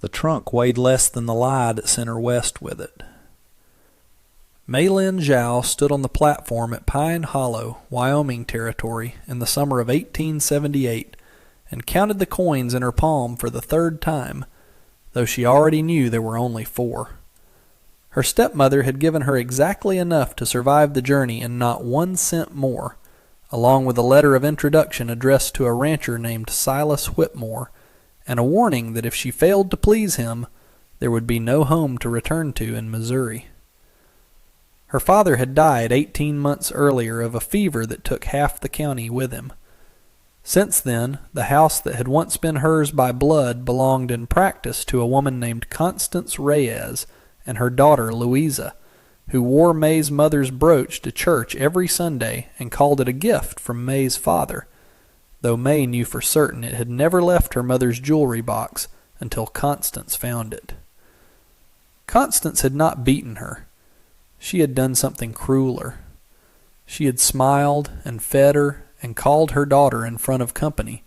The trunk weighed less than the lie that sent her west with it. Mei Lin Zhao stood on the platform at Pine Hollow, Wyoming Territory, in the summer of 1878 and counted the coins in her palm for the third time, though she already knew there were only 4. Her stepmother had given her exactly enough to survive the journey and not 1 cent more, along with a letter of introduction addressed to a rancher named Silas Whitmore, and a warning that if she failed to please him, there would be no home to return to in Missouri. Her father had died 18 months earlier of a fever that took half the county with him. Since then, the house that had once been hers by blood belonged in practice to a woman named Constance Reyes and her daughter Louisa, who wore May's mother's brooch to church every Sunday and called it a gift from May's father, though May knew for certain it had never left her mother's jewelry box until Constance found it. Constance had not beaten her. She had done something crueler. She had smiled and fed her and called her daughter in front of company,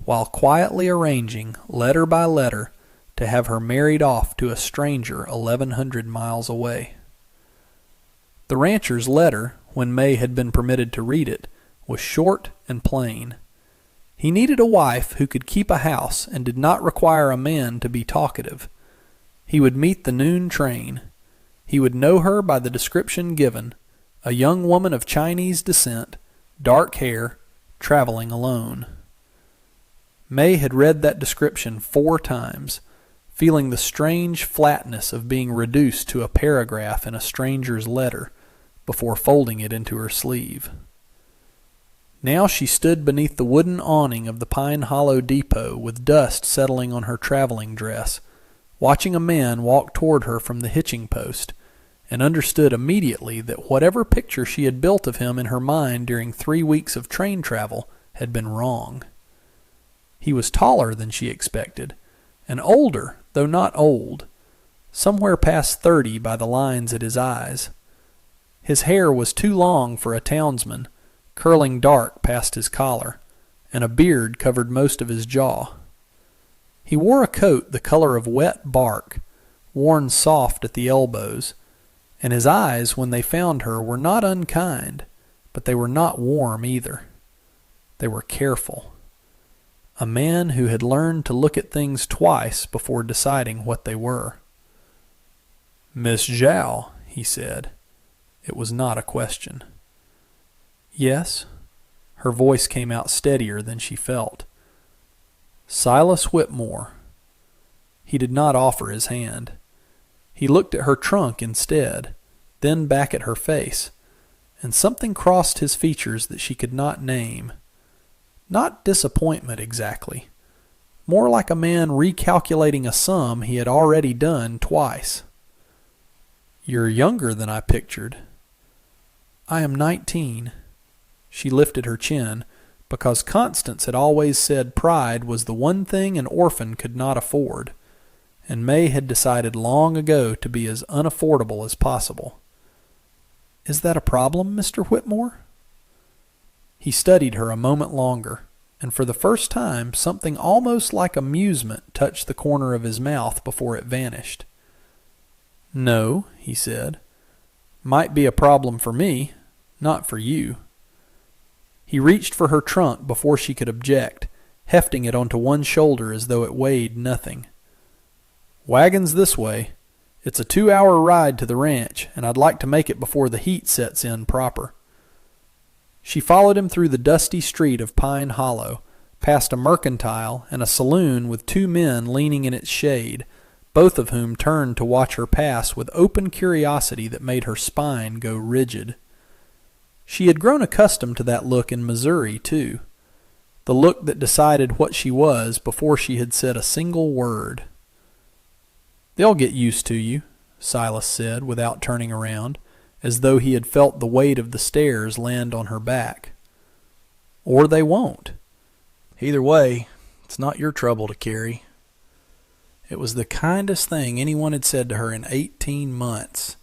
while quietly arranging, letter by letter, to have her married off to a stranger 1,100 miles away. The rancher's letter, when May had been permitted to read it, was short and plain. He needed a wife who could keep a house and did not require a man to be talkative. He would meet the noon train. He would know her by the description given, a young woman of Chinese descent, dark hair, traveling alone. May had read that description 4 times, feeling the strange flatness of being reduced to a paragraph in a stranger's letter, before folding it into her sleeve. Now she stood beneath the wooden awning of the Pine Hollow depot with dust settling on her traveling dress, watching a man walk toward her from the hitching post, and understood immediately that whatever picture she had built of him in her mind during 3 weeks of train travel had been wrong. He was taller than she expected, and older, though not old, somewhere past 30 by the lines at his eyes. His hair was too long for a townsman, curling dark past his collar, and a beard covered most of his jaw. He wore a coat the color of wet bark, worn soft at the elbows, and his eyes, when they found her, were not unkind, but they were not warm either. They were careful. A man who had learned to look at things twice before deciding what they were. "Miss Zhao," he said. It was not a question. "Yes?" Her voice came out steadier than she felt. "Silas Whitmore." He did not offer his hand. He looked at her trunk instead, then back at her face, and something crossed his features that she could not name. Not disappointment exactly, more like a man recalculating a sum he had already done twice. "You're younger than I pictured." "I am 19. She lifted her chin, because Constance had always said pride was the one thing an orphan could not afford, and May had decided long ago to be as unaffordable as possible. "Is that a problem, Mr. Whitmore?" He studied her a moment longer, and for the first time something almost like amusement touched the corner of his mouth before it vanished. "No," he said. "Might be a problem for me, not for you." He reached for her trunk before she could object, hefting it onto one shoulder as though it weighed nothing. "Wagon's this way. It's a 2-hour ride to the ranch, and I'd like to make it before the heat sets in proper." She followed him through the dusty street of Pine Hollow, past a mercantile and a saloon with 2 men leaning in its shade, both of whom turned to watch her pass with open curiosity that made her spine go rigid. She had grown accustomed to that look in Missouri, too, the look that decided what she was before she had said a single word. "They'll get used to you," Silas said without turning around, as though he had felt the weight of the stairs land on her back. "Or they won't. Either way, it's not your trouble to carry." It was the kindest thing anyone had said to her in 18 months,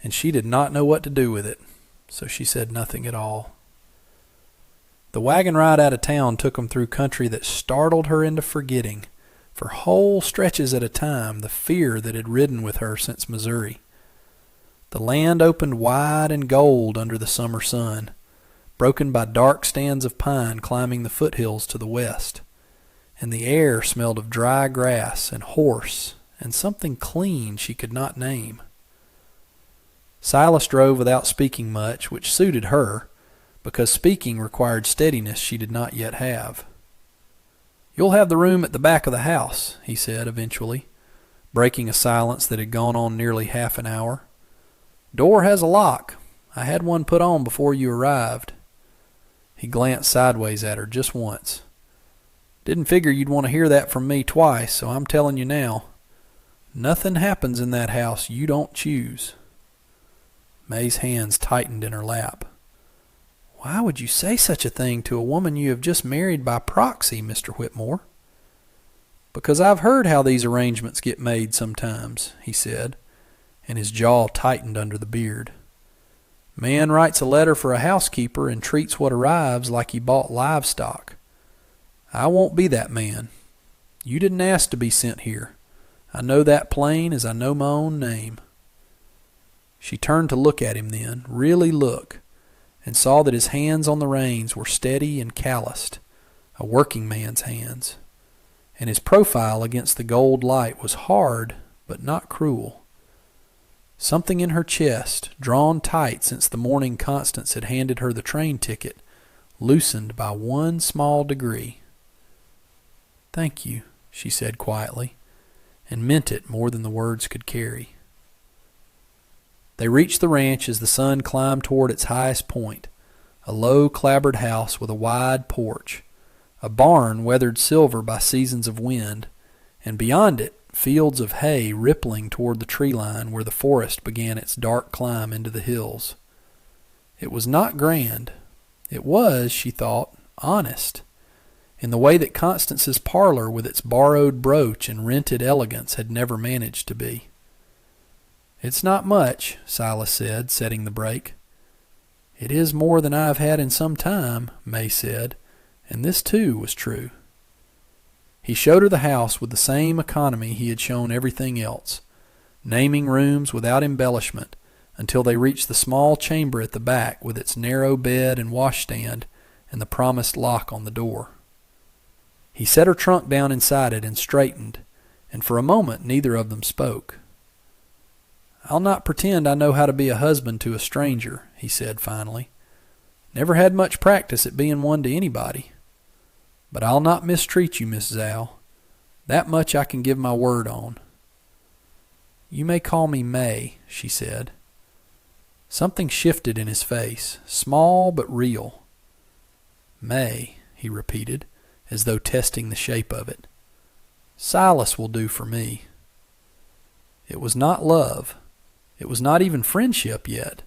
and she did not know what to do with it, so she said nothing at all. The wagon ride out of town took them through country that startled her into forgetting, For whole stretches at a time, the fear that had ridden with her since Missouri. The land opened wide and gold under the summer sun, broken by dark stands of pine climbing the foothills to the west, and the air smelled of dry grass and horse and something clean she could not name. Silas drove without speaking much, which suited her, because speaking required steadiness she did not yet have. "You'll have the room at the back of the house," he said eventually, breaking a silence that had gone on nearly half an hour. "Door has a lock. I had one put on before you arrived." He glanced sideways at her just once. "Didn't figure you'd want to hear that from me twice, so I'm telling you now. Nothing happens in that house you don't choose." May's hands tightened in her lap. "Why would you say such a thing to a woman you have just married by proxy, Mr. Whitmore?" "Because I've heard how these arrangements get made sometimes," he said, and his jaw tightened under the beard. "Man writes a letter for a housekeeper and treats what arrives like he bought livestock. I won't be that man. You didn't ask to be sent here. I know that plain as I know my own name." She turned to look at him then, really look, and saw that his hands on the reins were steady and calloused, a working man's hands, and his profile against the gold light was hard but not cruel. Something in her chest, drawn tight since the morning Constance had handed her the train ticket, loosened by one small degree. "Thank you," she said quietly, and meant it more than the words could carry. They reached the ranch as the sun climbed toward its highest point, a low clapboard house with a wide porch, a barn weathered silver by seasons of wind, and beyond it fields of hay rippling toward the tree line where the forest began its dark climb into the hills. It was not grand. It was, she thought, honest, in the way that Constance's parlor with its borrowed brooch and rented elegance had never managed to be. "It's not much," Silas said, setting the brake. "It is more than I have had in some time," May said, and this too was true. He showed her the house with the same economy he had shown everything else, naming rooms without embellishment until they reached the small chamber at the back with its narrow bed and washstand and the promised lock on the door. He set her trunk down inside it and straightened, and for a moment neither of them spoke. "I'll not pretend I know how to be a husband to a stranger," he said finally. "Never had much practice at being one to anybody. But I'll not mistreat you, Miss Zal. That much I can give my word on." "You may call me May," she said. Something shifted in his face, small but real. "May," he repeated, as though testing the shape of it. "Silas will do for me." It was not love. It was not even friendship yet,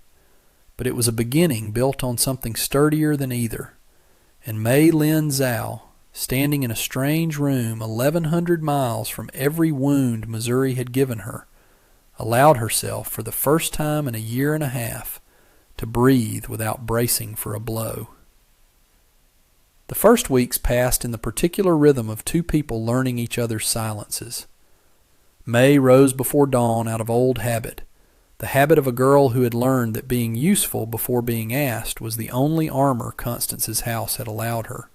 but it was a beginning built on something sturdier than either, and May Lynn Zal, standing in a strange room 1,100 miles from every wound Missouri had given her, allowed herself for the first time in a year and a half to breathe without bracing for a blow. The first weeks passed in the particular rhythm of two people learning each other's silences. May rose before dawn out of old habit, the habit of a girl who had learned that being useful before being asked was the only armor Constance's house had allowed her,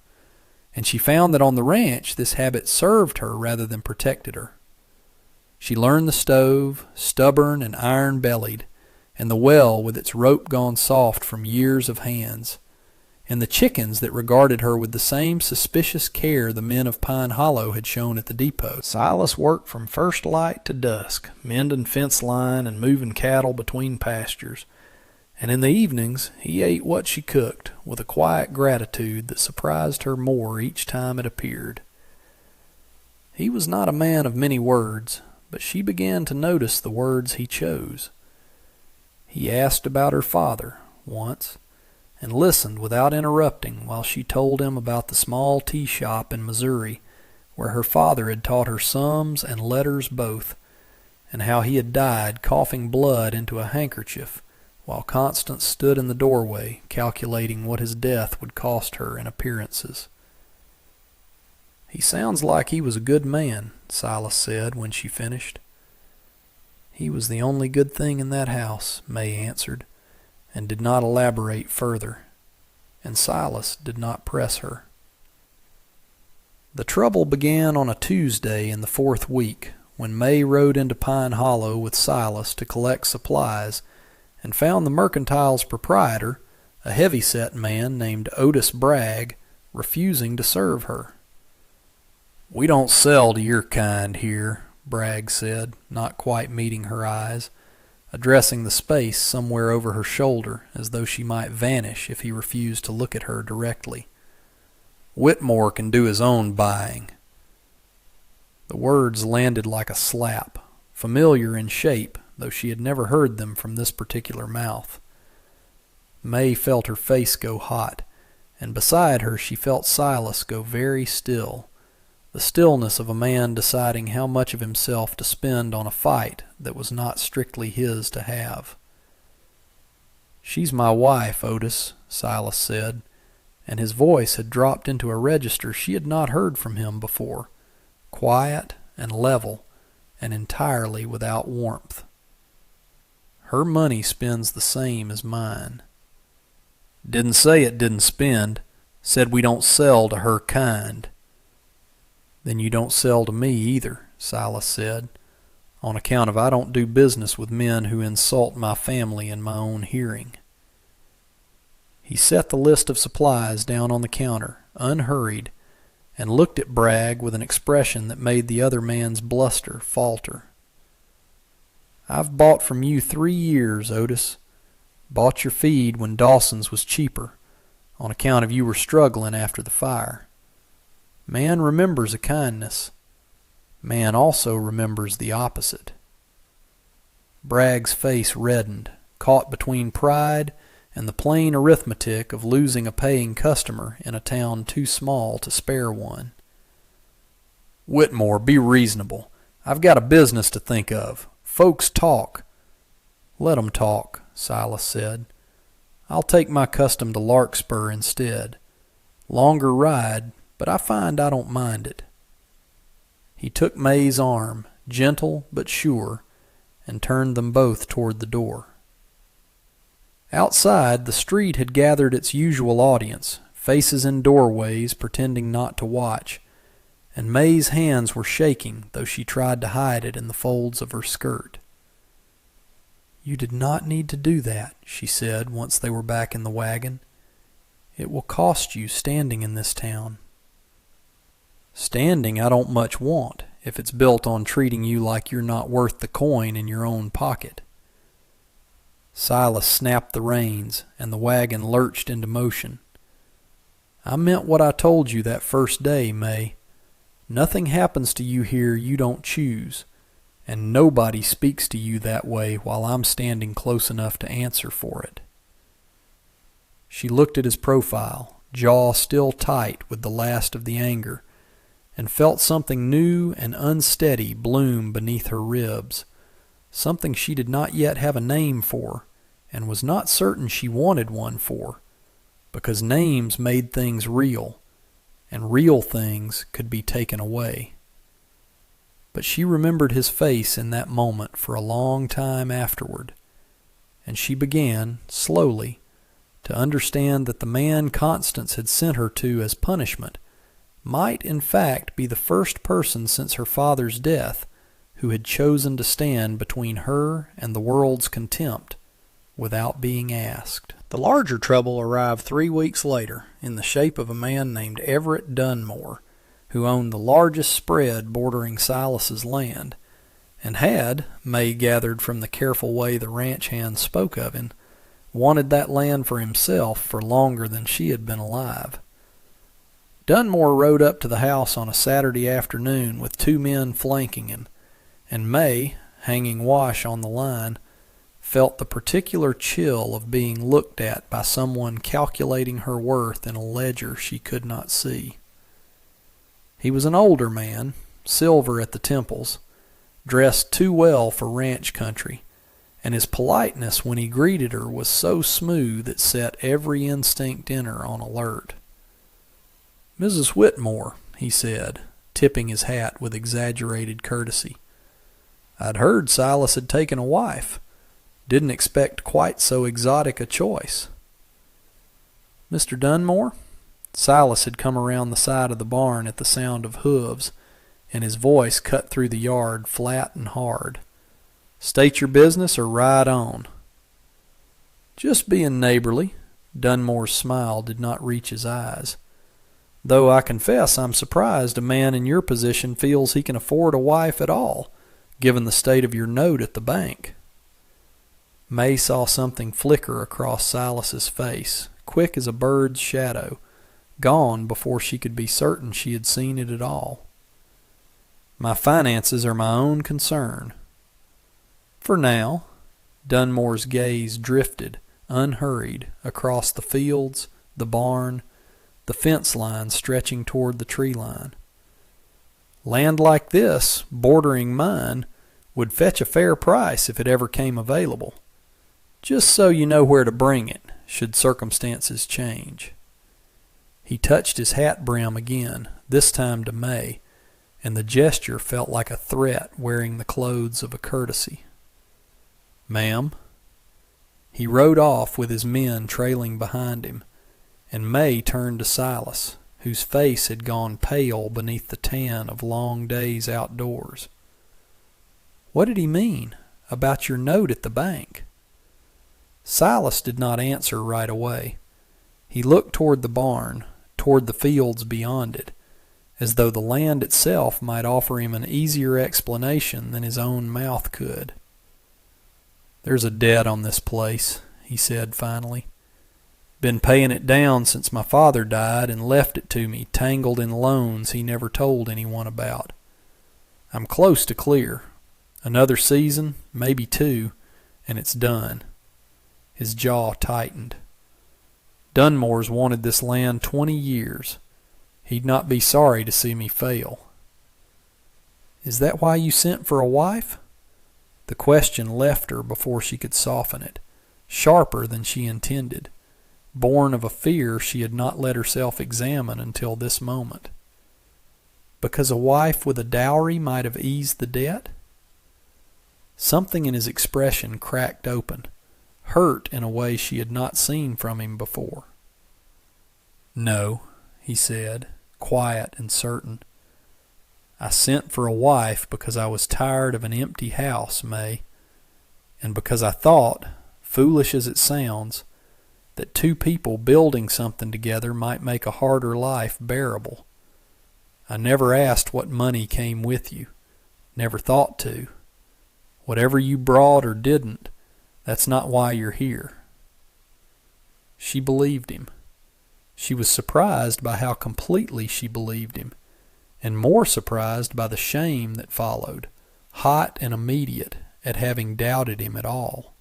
and she found that on the ranch this habit served her rather than protected her. She learned the stove, stubborn and iron-bellied, and the well with its rope gone soft from years of hands, and the chickens that regarded her with the same suspicious care the men of Pine Hollow had shown at the depot. Silas worked from first light to dusk, mending fence line and moving cattle between pastures, and in the evenings he ate what she cooked with a quiet gratitude that surprised her more each time it appeared. He was not a man of many words, but she began to notice the words he chose. He asked about her father, once, and listened without interrupting while she told him about the small tea shop in Missouri where her father had taught her sums and letters both, and how he had died coughing blood into a handkerchief while Constance stood in the doorway calculating what his death would cost her in appearances. "He sounds like he was a good man," Silas said when she finished. "He was the only good thing in that house," May answered, and did not elaborate further. And Silas did not press her. The trouble began on a Tuesday in the 4th week, when May rode into Pine Hollow with Silas to collect supplies and found the mercantile's proprietor, a heavy-set man named Otis Bragg, refusing to serve her. "We don't sell to your kind here," Bragg said, not quite meeting her eyes, addressing the space somewhere over her shoulder as though she might vanish if he refused to look at her directly. "Whitmore can do his own buying." The words landed like a slap, familiar in shape, though she had never heard them from this particular mouth. May felt her face go hot, and beside her she felt Silas go very still, the stillness of a man deciding how much of himself to spend on a fight that was not strictly his to have. "She's my wife, Otis," Silas said, and his voice had dropped into a register she had not heard from him before, quiet and level and entirely without warmth. "Her money spends the same as mine." "Didn't say it didn't spend. Said we don't sell to her kind." "Then you don't sell to me either," Silas said, "on account of I don't do business with men who insult my family in my own hearing." He set the list of supplies down on the counter, unhurried, and looked at Bragg with an expression that made the other man's bluster falter. "I've bought from you 3 years, Otis. Bought your feed when Dawson's was cheaper, on account of you were struggling after the fire. Man remembers a kindness. Man also remembers the opposite." Bragg's face reddened, caught between pride and the plain arithmetic of losing a paying customer in a town too small to spare one. "Whitmore, be reasonable. I've got a business to think of. Folks talk." "Let 'em talk," Silas said. "I'll take my custom to Larkspur instead. Longer ride, but I find I don't mind it." He took May's arm, gentle but sure, and turned them both toward the door. Outside, the street had gathered its usual audience, faces in doorways pretending not to watch, and May's hands were shaking, though she tried to hide it in the folds of her skirt. "You did not need to do that," she said once they were back in the wagon. "It will cost you standing in this town." "Standing I don't much want, if it's built on treating you like you're not worth the coin in your own pocket." Silas snapped the reins, and the wagon lurched into motion. "I meant what I told you that first day, May. Nothing happens to you here you don't choose, and nobody speaks to you that way while I'm standing close enough to answer for it." She looked at his profile, jaw still tight with the last of the anger, and felt something new and unsteady bloom beneath her ribs, something she did not yet have a name for, and was not certain she wanted one for, because names made things real, and real things could be taken away. But she remembered his face in that moment for a long time afterward, and she began, slowly, to understand that the man Constance had sent her to as punishment might in fact be the first person since her father's death who had chosen to stand between her and the world's contempt without being asked. The larger trouble arrived 3 weeks later in the shape of a man named Everett Dunmore, who owned the largest spread bordering Silas's land, and had, May gathered from the careful way the ranch hands spoke of him, wanted that land for himself for longer than she had been alive. Dunmore rode up to the house on a Saturday afternoon with 2 men flanking him, and May, hanging wash on the line, felt the particular chill of being looked at by someone calculating her worth in a ledger she could not see. He was an older man, silver at the temples, dressed too well for ranch country, and his politeness when he greeted her was so smooth it set every instinct in her on alert. "Mrs. Whitmore," he said, tipping his hat with exaggerated courtesy. I'd heard Silas had taken a wife. Didn't expect quite so exotic a choice. Mr. Dunmore? Silas had come around the side of the barn at the sound of hooves, and his voice cut through the yard flat and hard. State your business or ride on. Just being neighborly. Dunmore's smile did not reach his eyes. Though I confess I'm surprised a man in your position feels he can afford a wife at all, given the state of your note at the bank. May saw something flicker across Silas's face, quick as a bird's shadow, gone before she could be certain she had seen it at all. My finances are my own concern. For now. Dunmore's gaze drifted, unhurried, across the fields, the barn, the fence line stretching toward the tree line. Land like this, bordering mine, would fetch a fair price if it ever came available. Just so you know where to bring it, should circumstances change. He touched his hat brim again, this time to May, and the gesture felt like a threat wearing the clothes of a courtesy. Ma'am. He rode off with his men trailing behind him, and May turned to Silas, whose face had gone pale beneath the tan of long days outdoors. What did he mean about your note at the bank? Silas did not answer right away. He looked toward the barn, toward the fields beyond it, as though the land itself might offer him an easier explanation than his own mouth could. There's a debt on this place, he said finally. Been paying it down since my father died and left it to me tangled in loans he never told anyone about. I'm close to clear. Another season, maybe two, and it's done. His jaw tightened. Dunmore's wanted this land 20 years. He'd not be sorry to see me fail. Is that why you sent for a wife? The question left her before she could soften it, sharper than she intended, born of a fear she had not let herself examine until this moment. Because a wife with a dowry might have eased the debt? Something in his expression cracked open, hurt in a way she had not seen from him before. No, he said, quiet and certain. I sent for a wife because I was tired of an empty house, May, and because I thought, foolish as it sounds, that two people building something together might make a harder life bearable. I never asked what money came with you, never thought to. Whatever you brought or didn't, that's not why you're here. She believed him. She was surprised by how completely she believed him, and more surprised by the shame that followed, hot and immediate, at having doubted him at all.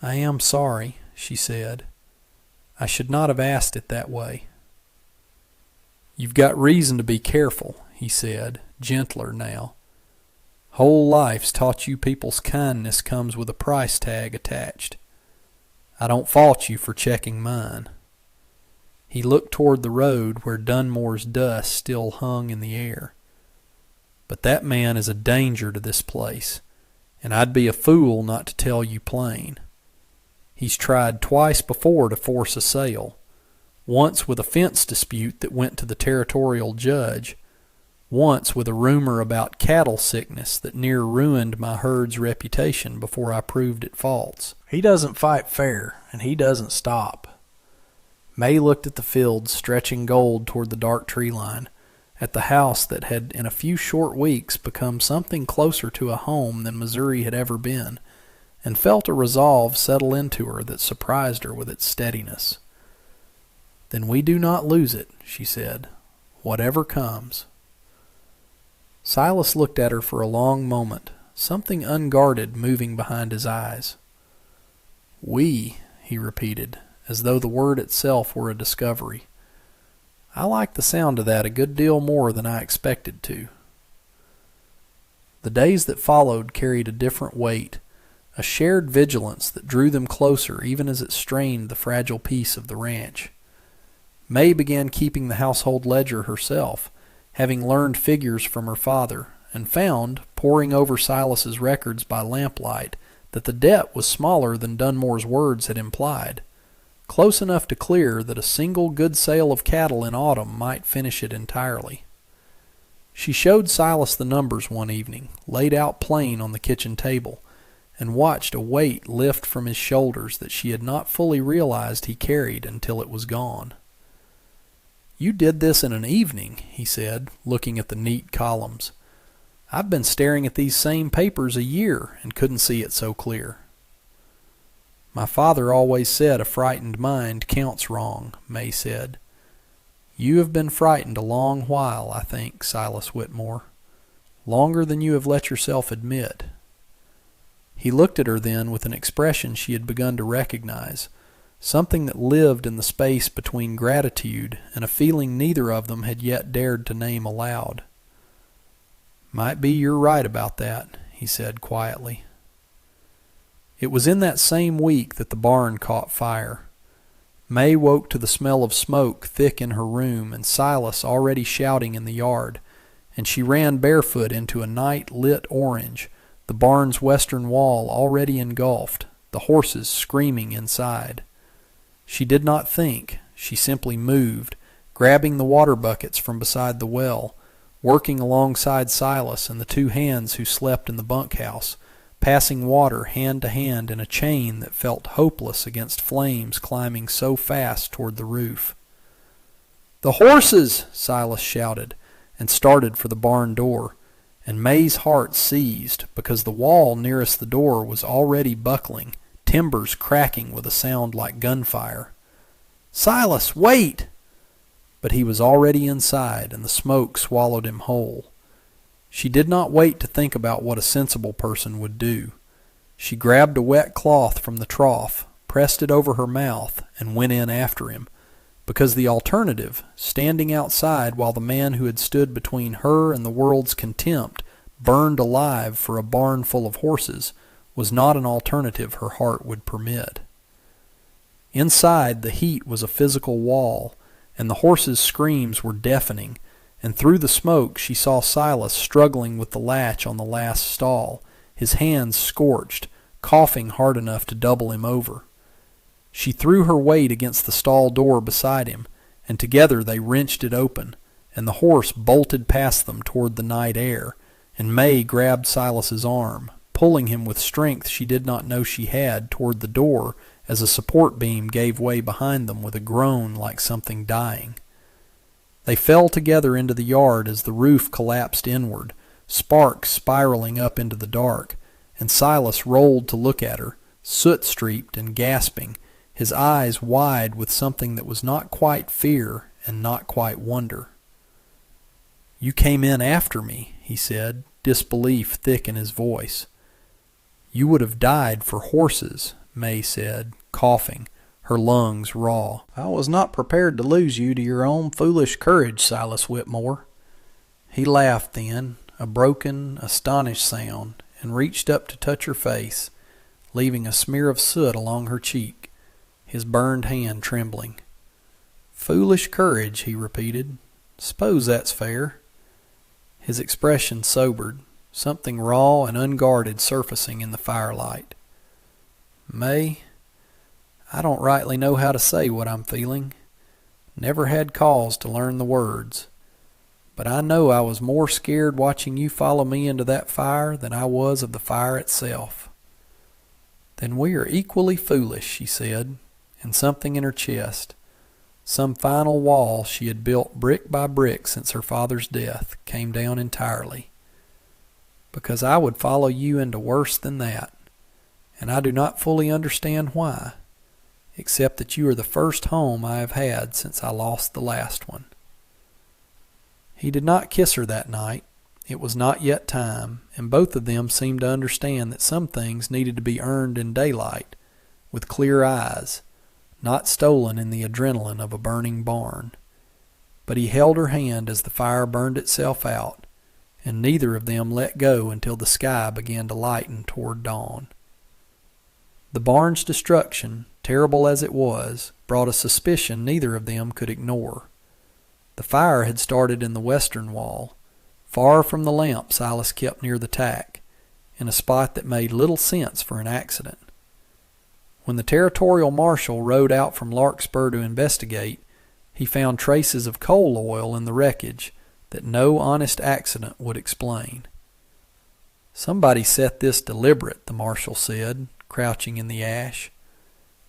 I am sorry, she said. I should not have asked it that way. You've got reason to be careful, he said, gentler now. Whole life's taught you people's kindness comes with a price tag attached. I don't fault you for checking mine. He looked toward the road where Dunmore's dust still hung in the air. But that man is a danger to this place, and I'd be a fool not to tell you plain. He's tried twice before to force a sale, once with a fence dispute that went to the territorial judge, once with a rumor about cattle sickness that near ruined my herd's reputation before I proved it false. He doesn't fight fair, and he doesn't stop. May looked at the fields stretching gold toward the dark tree line, at the house that had in a few short weeks become something closer to a home than Missouri had ever been, and felt a resolve settle into her that surprised her with its steadiness. Then we do not lose it, she said, whatever comes. Silas looked at her for a long moment, something unguarded moving behind his eyes. We, he repeated, as though the word itself were a discovery. I liked the sound of that a good deal more than I expected to. The days that followed carried a different weight, a shared vigilance that drew them closer even as it strained the fragile peace of the ranch. May began keeping the household ledger herself, having learned figures from her father, and found, poring over Silas's records by lamplight, that the debt was smaller than Dunmore's words had implied, close enough to clear that a single good sale of cattle in autumn might finish it entirely. She showed Silas the numbers one evening, laid out plain on the kitchen table, and watched a weight lift from his shoulders that she had not fully realized he carried until it was gone. "You did this in an evening," he said, looking at the neat columns. "I've been staring at these same papers a year and couldn't see it so clear." "My father always said a frightened mind counts wrong," May said. "You have been frightened a long while, I think, Silas Whitmore. Longer than you have let yourself admit." He looked at her then with an expression she had begun to recognize, something that lived in the space between gratitude and a feeling neither of them had yet dared to name aloud. "Might be you're right about that," he said quietly. It was in that same week that the barn caught fire. May woke to the smell of smoke thick in her room and Silas already shouting in the yard, and she ran barefoot into a night-lit orange, the barn's western wall already engulfed, the horses screaming inside. She did not think, she simply moved, grabbing the water buckets from beside the well, working alongside Silas and the two hands who slept in the bunkhouse, passing water hand to hand in a chain that felt hopeless against flames climbing so fast toward the roof. "The horses!" Silas shouted, and started for the barn door, and May's heart seized because the wall nearest the door was already buckling, timbers cracking with a sound like gunfire. "Silas, wait!" But he was already inside, and the smoke swallowed him whole. She did not wait to think about what a sensible person would do. She grabbed a wet cloth from the trough, pressed it over her mouth, and went in after him, because the alternative, standing outside while the man who had stood between her and the world's contempt burned alive for a barn full of horses, was not an alternative her heart would permit. Inside, the heat was a physical wall, and the horses' screams were deafening, and through the smoke she saw Silas struggling with the latch on the last stall, his hands scorched, coughing hard enough to double him over. She threw her weight against the stall door beside him, and together they wrenched it open, and the horse bolted past them toward the night air, and May grabbed Silas's arm, pulling him with strength she did not know she had toward the door as a support beam gave way behind them with a groan like something dying. They fell together into the yard as the roof collapsed inward, sparks spiraling up into the dark, and Silas rolled to look at her, soot-streaked and gasping, his eyes wide with something that was not quite fear and not quite wonder. "You came in after me," he said, disbelief thick in his voice. "You would have died for horses," May said, coughing, her lungs raw. "I was not prepared to lose you to your own foolish courage, Silas Whitmore." He laughed then, a broken, astonished sound, and reached up to touch her face, leaving a smear of soot along her cheek, his burned hand trembling. "Foolish courage," he repeated. "S'pose that's fair." His expression sobered, something raw and unguarded surfacing in the firelight. "May, I don't rightly know how to say what I'm feeling. Never had cause to learn the words. But I know I was more scared watching you follow me into that fire than I was of the fire itself." "Then we are equally foolish," she said, and something in her chest, some final wall she had built brick by brick since her father's death, came down entirely. "Because I would follow you into worse than that, and I do not fully understand why, except that you are the first home I have had since I lost the last one." He did not kiss her that night. It was not yet time, and both of them seemed to understand that some things needed to be earned in daylight, with clear eyes, not stolen in the adrenaline of a burning barn. But he held her hand as the fire burned itself out, and neither of them let go until the sky began to lighten toward dawn. The barn's destruction, terrible as it was, brought a suspicion neither of them could ignore. The fire had started in the western wall, far from the lamp Silas kept near the tack, in a spot that made little sense for an accident. When the territorial marshal rode out from Larkspur to investigate, he found traces of coal oil in the wreckage that no honest accident would explain. "Somebody set this deliberate," the marshal said, crouching in the ash.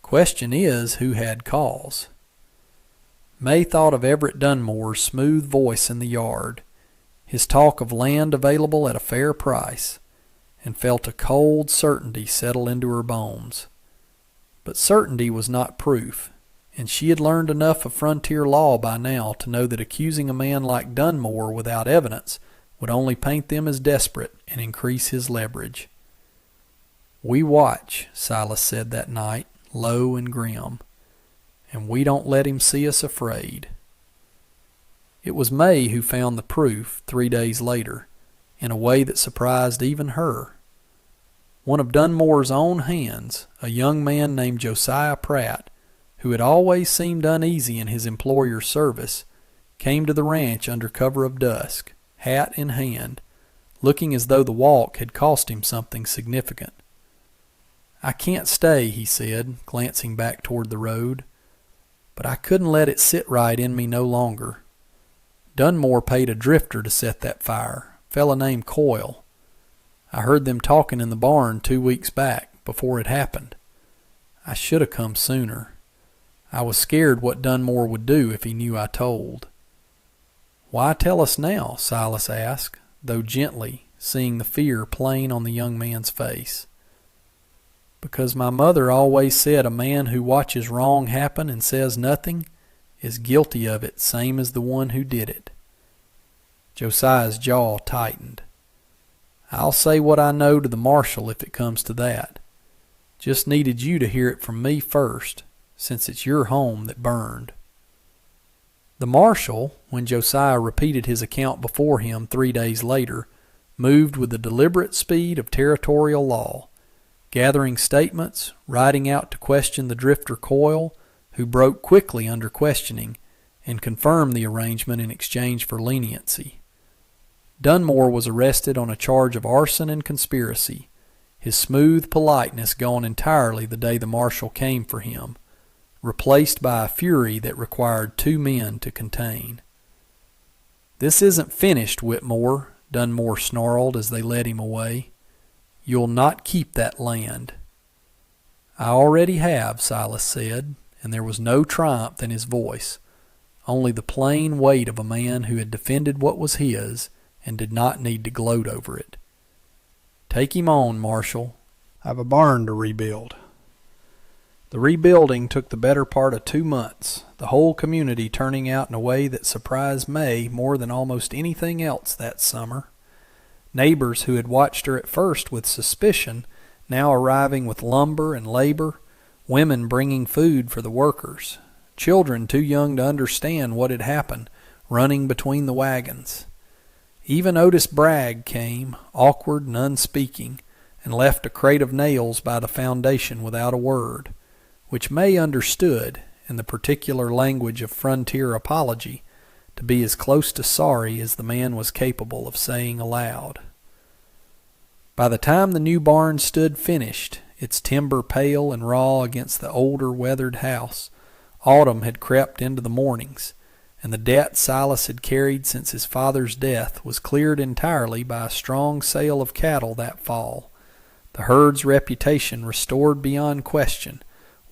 "Question is, who had cause?" May thought of Everett Dunmore's smooth voice in the yard, his talk of land available at a fair price, and felt a cold certainty settle into her bones. But certainty was not proof, and she had learned enough of frontier law by now to know that accusing a man like Dunmore without evidence would only paint them as desperate and increase his leverage. "We watch," Silas said that night, low and grim, "and we don't let him see us afraid." It was May who found the proof 3 days later, in a way that surprised even her. One of Dunmore's own hands, a young man named Josiah Pratt, who had always seemed uneasy in his employer's service, came to the ranch under cover of dusk, hat in hand, looking as though the walk had cost him something significant. "I can't stay," he said, glancing back toward the road, "but I couldn't let it sit right in me no longer. Dunmore paid a drifter to set that fire, fella named Coyle. I heard them talking in the barn 2 weeks back, before it happened. I should have come sooner. I was scared what Dunmore would do if he knew I told." "Why tell us now?" Silas asked, though gently, seeing the fear plain on the young man's face. "Because my mother always said a man who watches wrong happen and says nothing is guilty of it same as the one who did it." Josiah's jaw tightened. "I'll say what I know to the marshal if it comes to that. Just needed you to hear it from me first, since it's your home that burned." The marshal, when Josiah repeated his account before him 3 days later, moved with the deliberate speed of territorial law, gathering statements, riding out to question the drifter Coyle, who broke quickly under questioning, and confirmed the arrangement in exchange for leniency. Dunmore was arrested on a charge of arson and conspiracy, his smooth politeness gone entirely the day the marshal came for him, replaced by a fury that required 2 men to contain. "This isn't finished, Whitmore," Dunmore snarled as they led him away. "You'll not keep that land." "I already have," Silas said, and there was no triumph in his voice, only the plain weight of a man who had defended what was his and did not need to gloat over it. "Take him on, Marshal. I've a barn to rebuild." The rebuilding took the better part of 2 months, the whole community turning out in a way that surprised May more than almost anything else that summer. Neighbors who had watched her at first with suspicion now arriving with lumber and labor, women bringing food for the workers, children too young to understand what had happened running between the wagons. Even Otis Bragg came, awkward and unspeaking, and left a crate of nails by the foundation without a word, which May understood, in the particular language of frontier apology, to be as close to sorry as the man was capable of saying aloud. By the time the new barn stood finished, its timber pale and raw against the older weathered house, autumn had crept into the mornings, and the debt Silas had carried since his father's death was cleared entirely by a strong sale of cattle that fall, the herd's reputation restored beyond question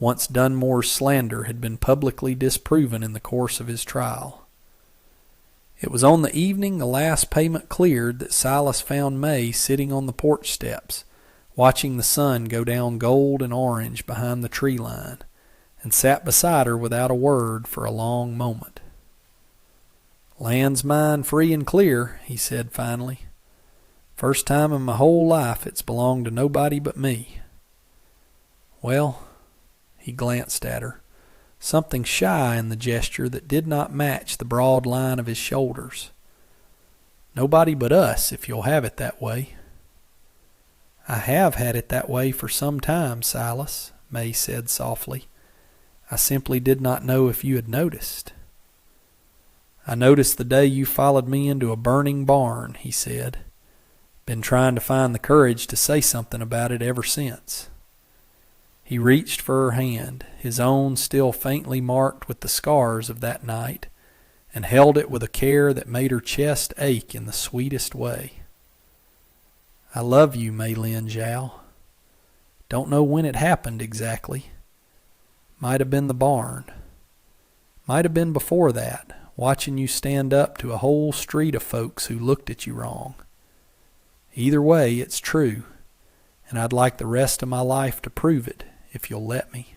once Dunmore's slander had been publicly disproven in the course of his trial. It was on the evening the last payment cleared that Silas found May sitting on the porch steps, watching the sun go down gold and orange behind the tree line, and sat beside her without a word for a long moment. "Land's mine free and clear," he said finally. "First time in my whole life it's belonged to nobody but me." "Well," he glanced at her, something shy in the gesture that did not match the broad line of his shoulders. "Nobody but us, if you'll have it that way." "I have had it that way for some time, Silas," May said softly, I simply did not know if you had noticed." "I noticed the day you followed me into a burning barn," he said. "Been trying to find the courage to say something about it ever since." He reached for her hand, his own still faintly marked with the scars of that night, and held it with a care that made her chest ache in the sweetest way. "I love you, Maylin Zhao. Don't know when it happened exactly. Might have been the barn. Might have been before that, watching you stand up to a whole street of folks who looked at you wrong. Either way, it's true, and I'd like the rest of my life to prove it, if you'll let me."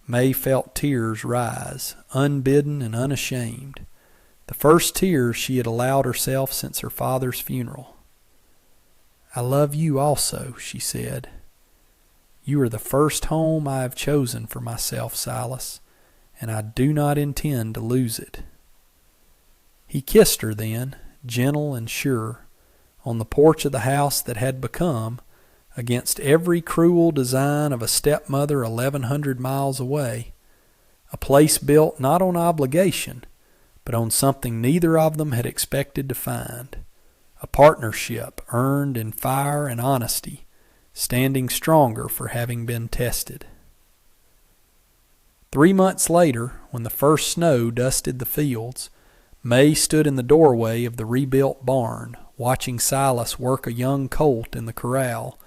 May felt tears rise, unbidden and unashamed, the first tears she had allowed herself since her father's funeral. "I love you also," she said. "You are the first home I have chosen for myself, Silas, and I do not intend to lose it." He kissed her then, gentle and sure, on the porch of the house that had become, against every cruel design of a stepmother 1,100 miles away, a place built not on obligation, but on something neither of them had expected to find, a partnership earned in fire and honesty, standing stronger for having been tested. 3 months later, when the first snow dusted the fields, May stood in the doorway of the rebuilt barn, watching Silas work a young colt in the corral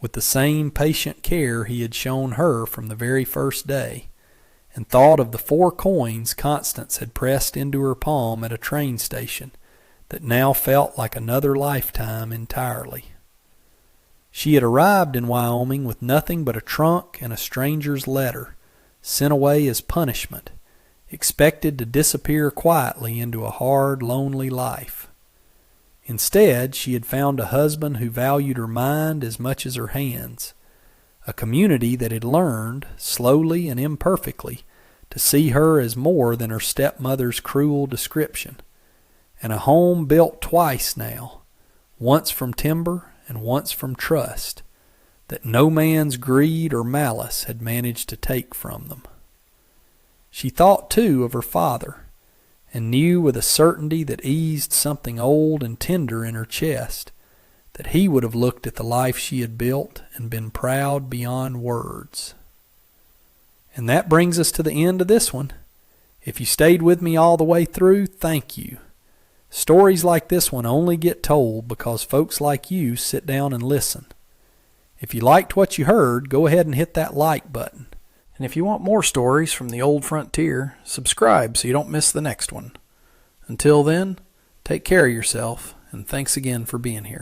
with the same patient care he had shown her from the very first day, and thought of the 4 coins Constance had pressed into her palm at a train station that now felt like another lifetime entirely. She had arrived in Wyoming with nothing but a trunk and a stranger's letter, sent away as punishment, expected to disappear quietly into a hard, lonely life. Instead, she had found a husband who valued her mind as much as her hands, a community that had learned, slowly and imperfectly, to see her as more than her stepmother's cruel description, and a home built twice now, once from timber and once from trust, that no man's greed or malice had managed to take from them. She thought, too, of her father, and knew with a certainty that eased something old and tender in her chest that he would have looked at the life she had built and been proud beyond words. And that brings us to the end of this one. If you stayed with me all the way through, thank you. Stories like this one only get told because folks like you sit down and listen. If you liked what you heard, go ahead and hit that like button. And if you want more stories from the old frontier, subscribe so you don't miss the next one. Until then, take care of yourself, and thanks again for being here.